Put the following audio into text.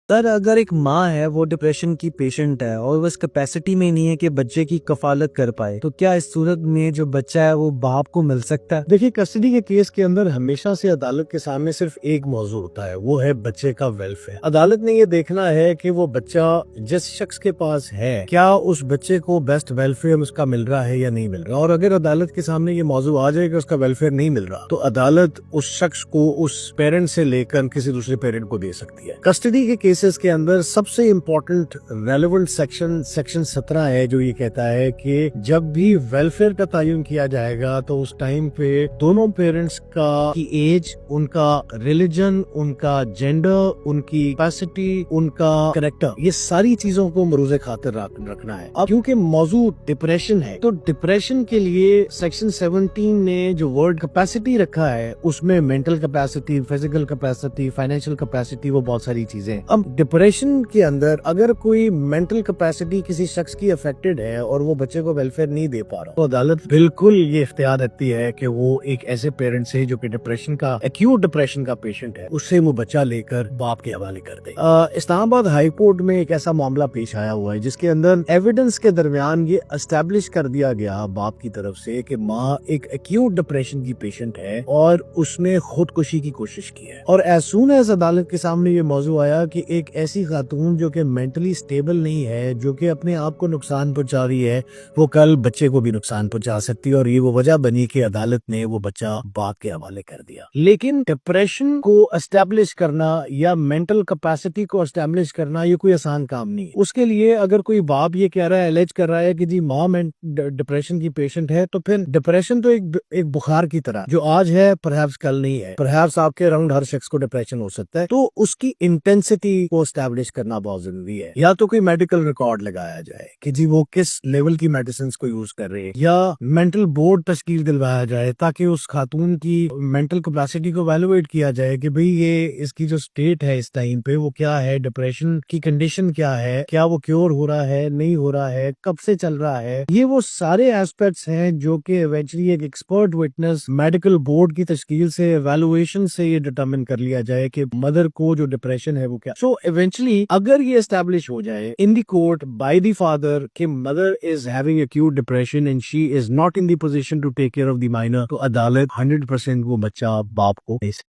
سر اگر ایک ماں ہے وہ ڈپریشن کی پیشنٹ ہے اور وہ اس کیپیسٹی میں نہیں ہے کہ بچے کی کفالت کر پائے، تو کیا اس صورت میں جو بچہ ہے وہ باپ کو مل سکتا ہے؟ دیکھیے، کسٹڈی کے کیس کے اندر ہمیشہ سے عدالت کے سامنے صرف ایک موضوع ہوتا ہے، وہ ہے بچے کا ویلفیئر۔ عدالت نے یہ دیکھنا ہے کہ وہ بچہ جس شخص کے پاس ہے کیا اس بچے کو بیسٹ ویلفیئر اس کا مل رہا ہے یا نہیں مل رہا، اور اگر عدالت کے سامنے یہ موضوع آ جائے کہ اس کا ویلفیئر نہیں مل رہا تو عدالت اس شخص کو اس پیرنٹ سے لے کر کسی دوسرے پیرنٹ کو دے سکتی ہے۔ کسٹڈی کے کیسز کے اندر سب سے امپورٹنٹ ریلیونٹ سیکشن 17 ہے، جو یہ کہتا ہے کہ جب بھی ویلفیئر کا تعین کیا جائے گا تو اس ٹائم پہ دونوں پیرنٹس کی ایج، ان کا ریلیجن، ان کا جینڈر، ان کی کیپیسٹی، ان کا کریکٹر، یہ ساری چیزوں کو مروز خاطر رکھنا ہے۔ اب کیونکہ موضوع ڈپریشن ہے تو ڈپریشن کے لیے سیکشن 17 نے جو ورڈ کیپیسٹی رکھا ہے اس میں mental capacity, physical capacity, financial capacity, وہ بہت ساری چیزیں۔ اب ڈپریشن کے اندر اگر کوئی مینٹل کیپیسٹی کسی شخص کی افیکٹڈ ہے اور وہ بچے کو ویلفیئر نہیں دے پا رہا تو عدالت بالکل یہ اختیار رکھتی ہے کہ وہ ایک ایسے پیرنٹ سے جو کہ ایکیوٹ ڈپریشن کا پیشنٹ ہے، اس سے وہ بچہ لے کر باپ کے حوالے کر دے۔ اسلام آباد ہائی کورٹ میں ایک ایسا معاملہ پیش آیا ہوا ہے جس کے اندر ایویڈنس کے درمیان یہ اسٹیبلش کر دیا گیا باپ کی طرف سے کہ ماں ایک ایکیوٹ ڈپریشن کی پیشنٹ ہے اور اس نے خودکشی کی کوشش کی ہے، اور ایز سون ایز عدالت کے سامنے یہ موضوع آیا کہ ایک ایسی خاتون جو کہ مینٹلی سٹیبل نہیں ہے، جو کہ اپنے آپ کو نقصان پہنچا رہی ہے، وہ کل بچے کو بھی نقصان پہنچا سکتی ہے، اور یہ وہ وجہ بنی کہ عدالت نے وہ بچہ باپ کے حوالے کر دیا۔ لیکن ڈپریشن کو اسٹیبلش کرنا یا مینٹل کیپیسٹی کو اسٹیبلش کرنا یہ کوئی آسان کام نہیں ہے۔ اس کے لیے اگر کوئی باپ یہ کہہ رہا ہے، الج کر رہا ہے کہ جی ماں ڈپریشن کی پیشنٹ ہے، تو پھر ڈپریشن تو ایک بخار کی طرح جو آج ہے پرہیپس کل نہیں ہے، پرہیپس آپ کے اراؤنڈ ہر شخص کو ڈپریشن ہو سکتا ہے، تو اس کی انٹینسٹی کو اسٹیبلش کرنا بہت ضروری ہے۔ یا تو کوئی میڈیکل ریکارڈ لگایا جائے کہ جی وہ کس لیول کی میڈیسنز کو یوز کر رہے ہیں، یا مینٹل بورڈ تشکیل دلوایا جائے تاکہ اس خاتون کی مینٹل کیپیسٹی کو ایویلویٹ کیا جائے کہ بھئی یہ اس کی جو سٹیٹ ہے اس ٹائم پہ وہ کیا ہے، ڈپریشن کی کنڈیشن کیا ہے، کیا وہ کیور ہو رہا ہے، نہیں ہو رہا ہے، کب سے چل رہا ہے۔ یہ وہ سارے ایسپیکٹس ہیں جو کہ ایونچولی ایک ایکسپرٹ وٹنس میڈیکل بورڈ کی تشکیل سے ایویلویشن سے یہ ڈٹرمن کر لیا جائے کہ مدر کو جو ڈپریشن ہے وہ کیا۔ سو ایونچولی اگر یہ اسٹیبلش ہو جائے in the court by the father کہ mother is having acute depression and she is not in the position to take care of the minor, تو عدالت 100% وہ بچہ باپ کو دے سکتی ہے۔